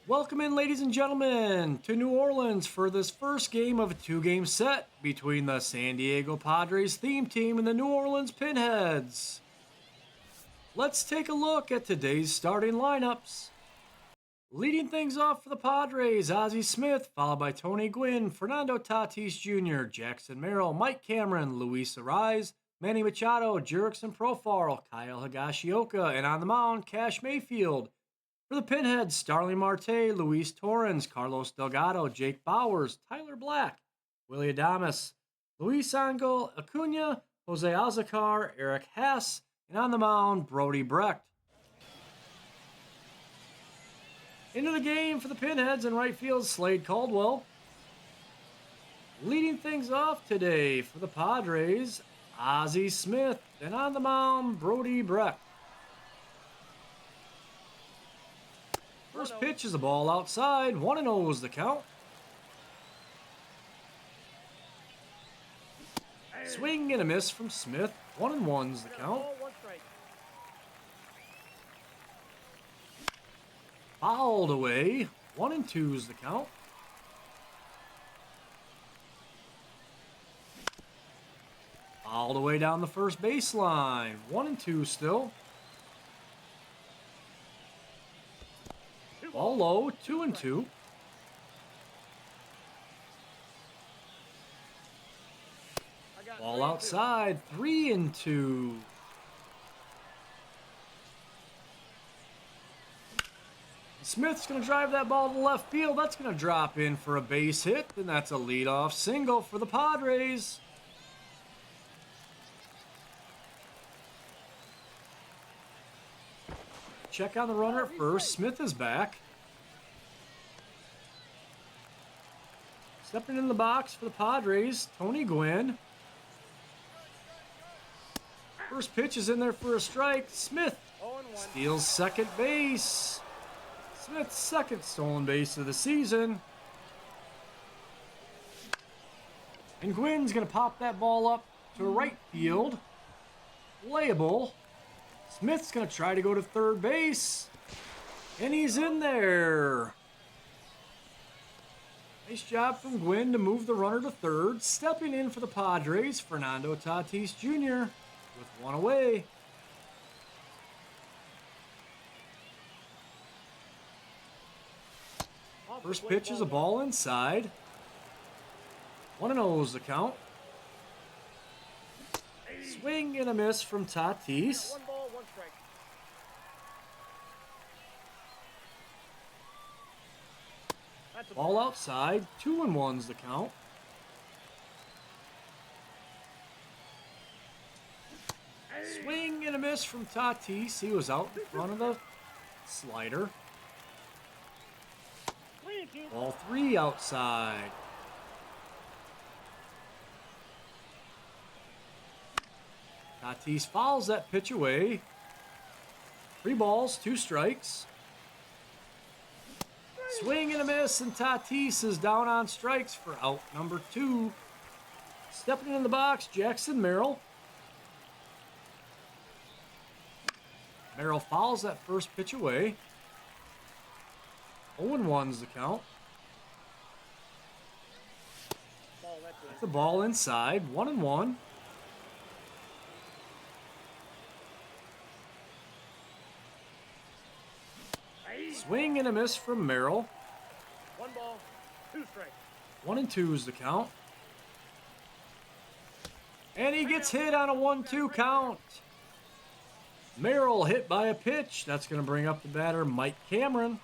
Welcome in, ladies and gentlemen, to New Orleans for this first game of a two-game set between the San Diego Padres theme team and the New Orleans Pinheads. Let's take a look at today's starting lineups. Leading things off for the Padres, Ozzie Smith, followed by Tony Gwynn, Fernando Tatis Jr., Jackson Merrill, Mike Cameron, Luis Arraez, Manny Machado, Jurickson Profar, Kyle Higashioka, and on the mound, Cash Mayfield. For the Pinheads, Starling Marte, Luis Torrens, Carlos Delgado, Jake Bowers, Tyler Black, Willie Adames, Luis Angel Acuna, Jose Azocar, Eric Hess, and on the mound, Brody Brecht. Into the game for the Pinheads in right field, Slade Caldwell. Leading things off today for the Padres, Ozzie Smith, and on the mound, Brody Brecht. First pitch is a ball outside, 1-0 is the count. Swing and a miss from Smith, 1-1's the count. Fouled away, 1-2's the count. Fouled away down the first baseline, 1-2 still. Ball low, 2-2. Ball outside, 3-2. Smith's going to drive that ball to left field. That's going to drop in for a base hit, and that's a leadoff single for the Padres. Check on the runner at first. Smith is back. Stepping in the box for the Padres, Tony Gwynn. First pitch is in there for a strike. Smith steals second base. Smith's second stolen base of the season. And Gwynn's going to pop that ball up to right field. Playable. Smith's going to try to go to third base. And he's in there. Nice job from Gwynn to move the runner to third. Stepping in for the Padres, Fernando Tatis Jr. with one away. First pitch is a ball inside. 1-0 is the count. Swing and a miss from Tatis. Ball outside, 2-1's the count. Swing and a miss from Tatis. He was out in front of the slider. Ball 3 outside. Tatis fouls that pitch away. 3 balls, 2 strikes. Swing and a miss, and Tatis is down on strikes for out number 2. Stepping in the box, Jackson Merrill. Merrill fouls that first pitch away. 0-1's the count. That's the ball inside, 1-1. Swing and a miss from Merrill. 1 ball, 2 strikes. 1-2 the count. And he gets hit on a 1-2 count. Merrill hit by a pitch. That's going to bring up the batter, Mike Cameron.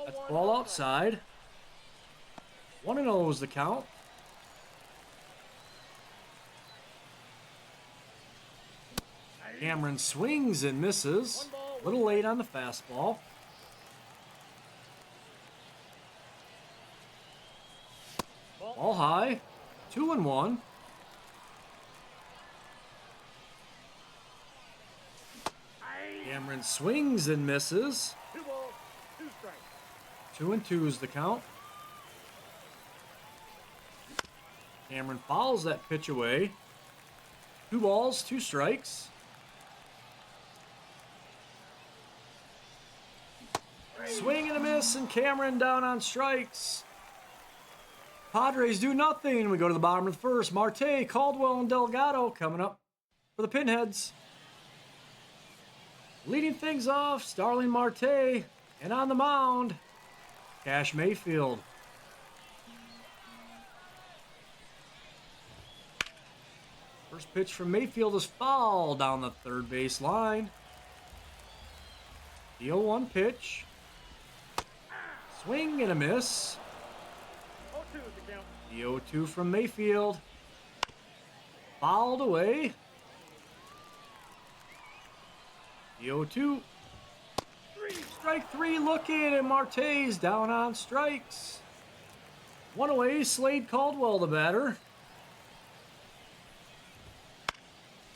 That's ball outside. 1-0 is the count. Cameron swings and misses. A little late on the fastball. Ball high. 2-1. Cameron swings and misses. 2 balls, 2 strikes. 2-2 is the count. Cameron fouls that pitch away. 2 balls, 2 strikes. Swing and a miss, and Cameron down on strikes. Padres do nothing. We go to the bottom of the first. Marte, Caldwell, and Delgado coming up for the Pinheads. Leading things off, Starling Marte, and on the mound, Cash Mayfield. First pitch from Mayfield is foul down the third base line. The 0-1 pitch. Swing and a miss. 0-2 is the count. The 0-2 from Mayfield. Fouled away. The 0-2. Strike three looking, and Marte's down on strikes. One away, Slade Caldwell the batter.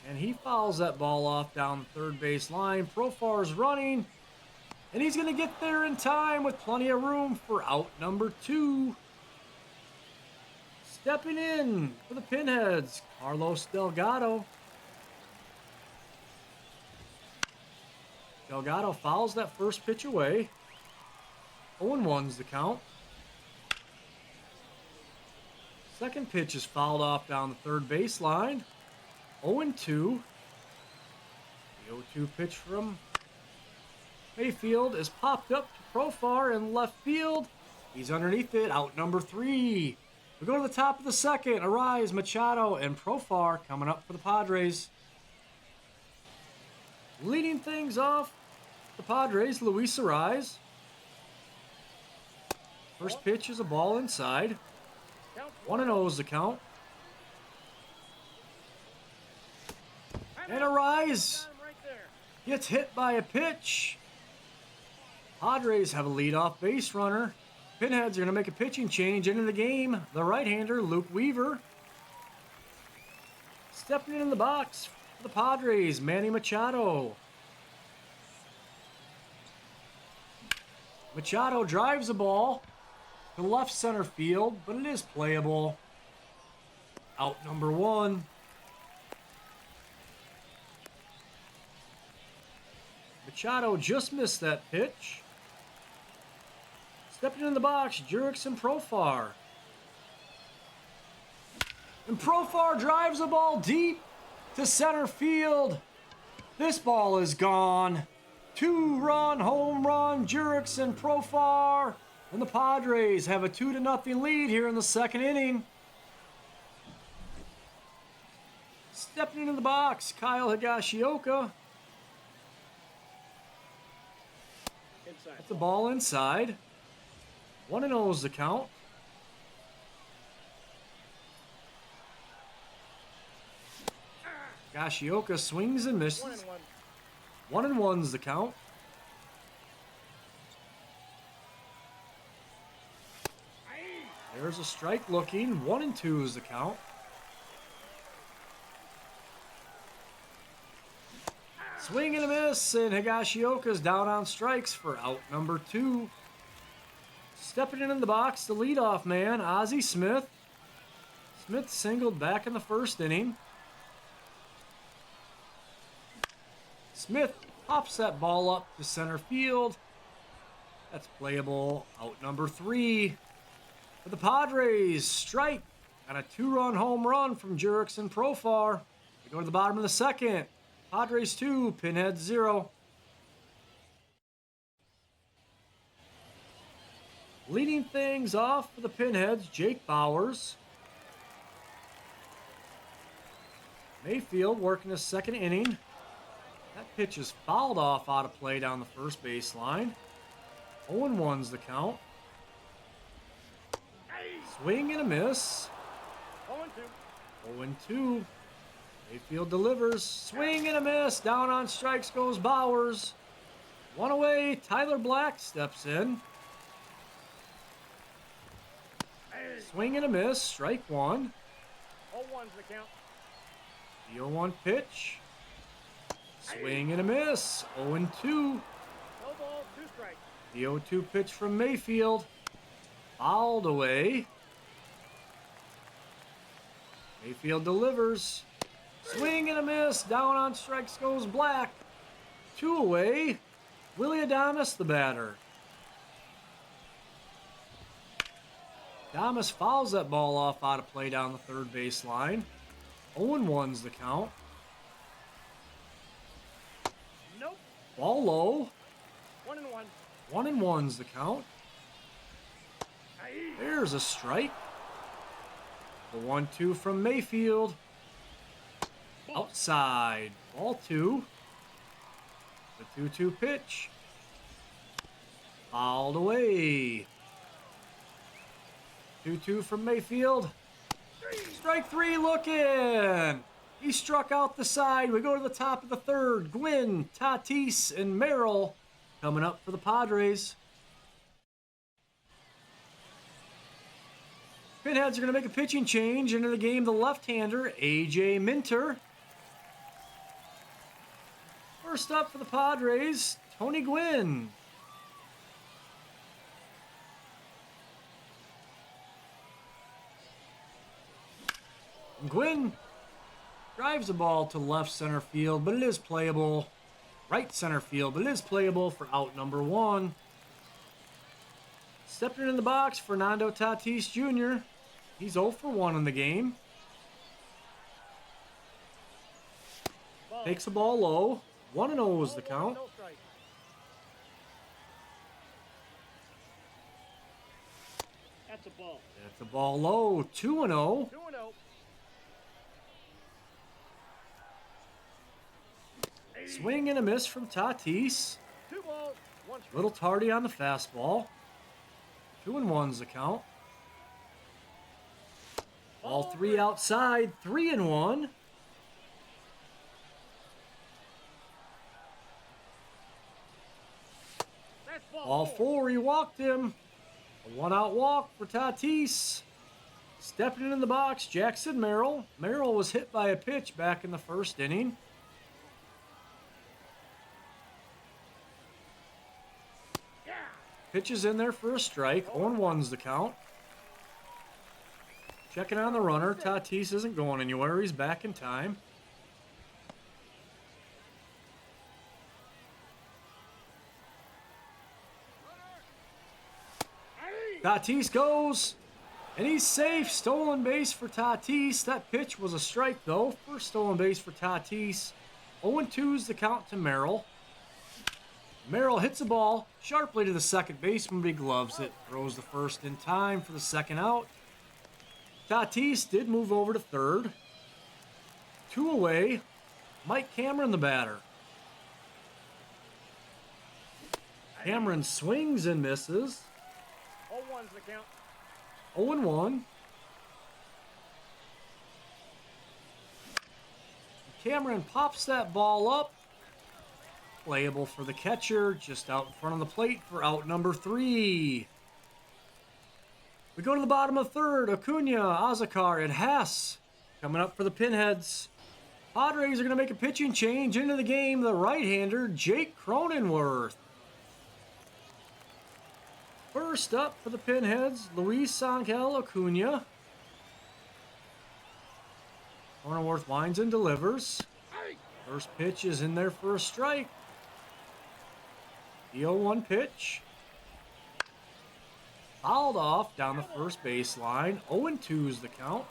And he fouls that ball off down the third base line. Profar's running, and he's going to get there in time with plenty of room for out number 2. Stepping in for the Pinheads, Carlos Delgado. Delgado fouls that first pitch away. 0-1's the count. Second pitch is fouled off down the third base line. 0-2. The 0-2 pitch from Mayfield is popped up to Profar in left field. He's underneath it, out number 3. We go to the top of the second. Arraez, Machado, and Profar coming up for the Padres. Leading things off, the Padres, Luis Arraez. First pitch is a ball inside. 1-0 is the count. And Arraez gets hit by a pitch. Padres have a leadoff base runner. Pinheads are going to make a pitching change into the game. The right-hander, Luke Weaver. Stepping in the box for the Padres, Manny Machado. Machado drives the ball to left center field, but it is playable. Out number 1. Machado just missed that pitch. Stepping in the box, Jurickson, Profar. And Profar drives the ball deep to center field. This ball is gone. 2-run home run, Jurickson, Profar. And the Padres have a 2-0 lead here in the second inning. Stepping into the box, Kyle Higashioka. That's the ball inside. 1-0 is the count. Higashioka swings and misses. 1-1's the count. There's a strike looking. 1-2 is the count. Swing and a miss, and Higashioka's down on strikes for out number 2. Stepping in the box, the leadoff man, Ozzie Smith. Smith singled back in the first inning. Smith pops that ball up to center field. That's playable. Out number 3. For the Padres, strike on a 2-run home run from Jurickson, Profar. We go to the bottom of the second. Padres 2, Pinheads 0. Leading things off for the Pinheads, Jake Bauers. Mayfield working the second inning. That pitch is fouled off out of play down the first baseline. 0-1's the count. Swing and a miss. 0-2. Mayfield delivers. Swing and a miss. Down on strikes goes Bauers. One away. Tyler Black steps in. Swing and a miss. Strike 1. 0-1's the count. The 0-1 pitch. Swing and a miss. 0-2. No ball, 2 strikes. The 0-2 pitch from Mayfield. Fouled away. Mayfield delivers. Swing and a miss. Down on strikes goes Black. 2 away. Willie Adames, the batter. Thomas fouls that ball off out of play down the third baseline. 0-1's the count. Nope. Ball low. 1-1. 1-1's the count. There's a strike. The 1-2 from Mayfield. Outside. Ball 2. The 2-2 pitch. Fouled away. 2-2 from Mayfield. Strike 3 looking. He struck out the side. We go to the top of the third. Gwynn, Tatis, and Merrill coming up for the Padres. Pinheads are going to make a pitching change into the game. The left-hander, A.J. Minter. First up for the Padres, Tony Gwynn. Gwynn drives the ball to left center field, but it is playable. Right center field, but it is playable for out number 1. Stepping in the box, Fernando Tatis Jr. He's 0 for 1 in the game. Takes the ball low. 1-0 is the count. No strike. That's a ball. That's the ball low. 2-0. 2-0. Swing and a miss from Tatis. 2 balls, 1 strike. Little tardy on the fastball. 2-1's the count. Ball 3 outside. 3-1. That's Ball 4, he walked him. A 1-out walk for Tatis. Stepping in the box, Jackson Merrill. Merrill was hit by a pitch back in the first inning. Pitch is in there for a strike. 0-1's the count. Checking on the runner. Tatis isn't going anywhere. He's back in time. Tatis goes. And he's safe. Stolen base for Tatis. That pitch was a strike, though. First stolen base for Tatis. 0-2's the count to Merrill. Merrill hits the ball sharply to the second baseman, but he gloves it. Throws the first in time for the second out. Tatis did move over to third. 2 away. Mike Cameron, the batter. Cameron swings and misses. 0-1's the count. 0-1. Cameron pops that ball up. Playable for the catcher, just out in front of the plate for out number 3. We go to the bottom of third. Acuna, Ozzie, and Hess coming up for the Pinheads. Padres are going to make a pitching change into the game. The right-hander, Jake Cronenworth. First up for the Pinheads, Luis Angel Acuna. Cronenworth winds and delivers. First pitch is in there for a strike. The 0-1 pitch. Fouled off down the first baseline. 0-2's the count.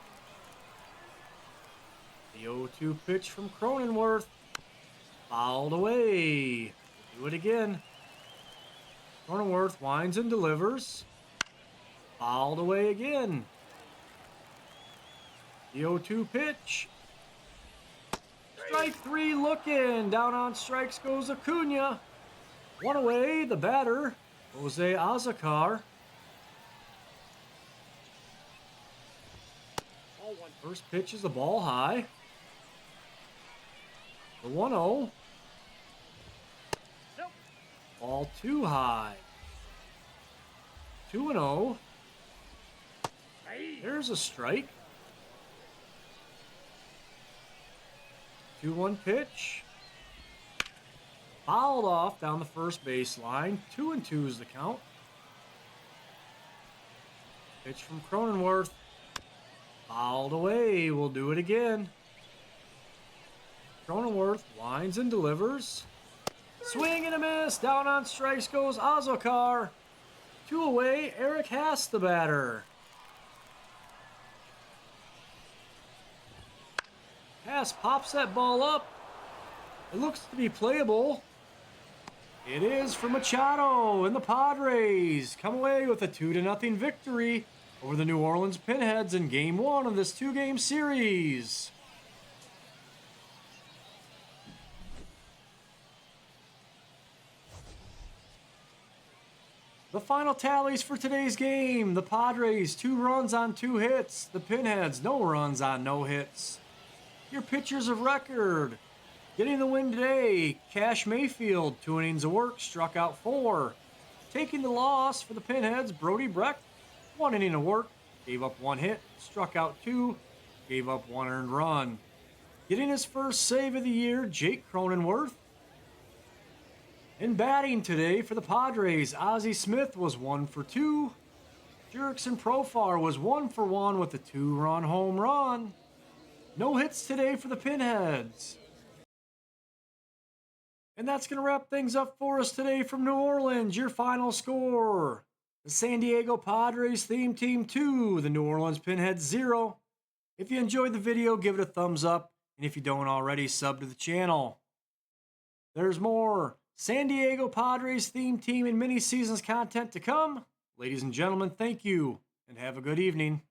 The 0-2 pitch from Cronenworth. Fouled away. Do it again. Cronenworth winds and delivers. Fouled away again. The 0-2 pitch. Strike 3 looking. Down on strikes goes Acuna. 1 away, the batter, Jose Azocar. First pitch is the ball high. The 1-0. Nope. Ball 2 high. 2-0. There's a strike. 2-1 pitch. Fouled off down the first baseline. 2-2 is the count. Pitch from Cronenworth. Fouled away. We'll do it again. Cronenworth winds and delivers. Swing and a miss. Down on strikes goes Azocar. 2 away. Eric Haas, the batter. pass, pops that ball up. It looks to be playable. It is for Machado, and the Padres come away with a 2-0 victory over the New Orleans Pinheads in Game 1 of this 2-game series. The final tallies for today's game. The Padres, 2 runs on 2 hits. The Pinheads, no runs on no hits. Your pitchers of record. Getting the win today, Cash Mayfield, 2 innings of work, struck out 4. Taking the loss for the Pinheads, Brody Brecht, 1 inning of work, gave up 1 hit, struck out 2, gave up 1 earned run. Getting his first save of the year, Jake Cronenworth. In batting today for the Padres, Ozzie Smith was 1 for 2. Jurickson Profar was 1 for 1 with a 2-run home run. No hits today for the Pinheads. And that's going to wrap things up for us today from New Orleans. Your final score: the San Diego Padres theme team 2, the New Orleans Pinheads 0. If you enjoyed the video, give it a thumbs up. And if you don't already, sub to the channel. There's more San Diego Padres theme team and mini seasons content to come. Ladies and gentlemen, thank you and have a good evening.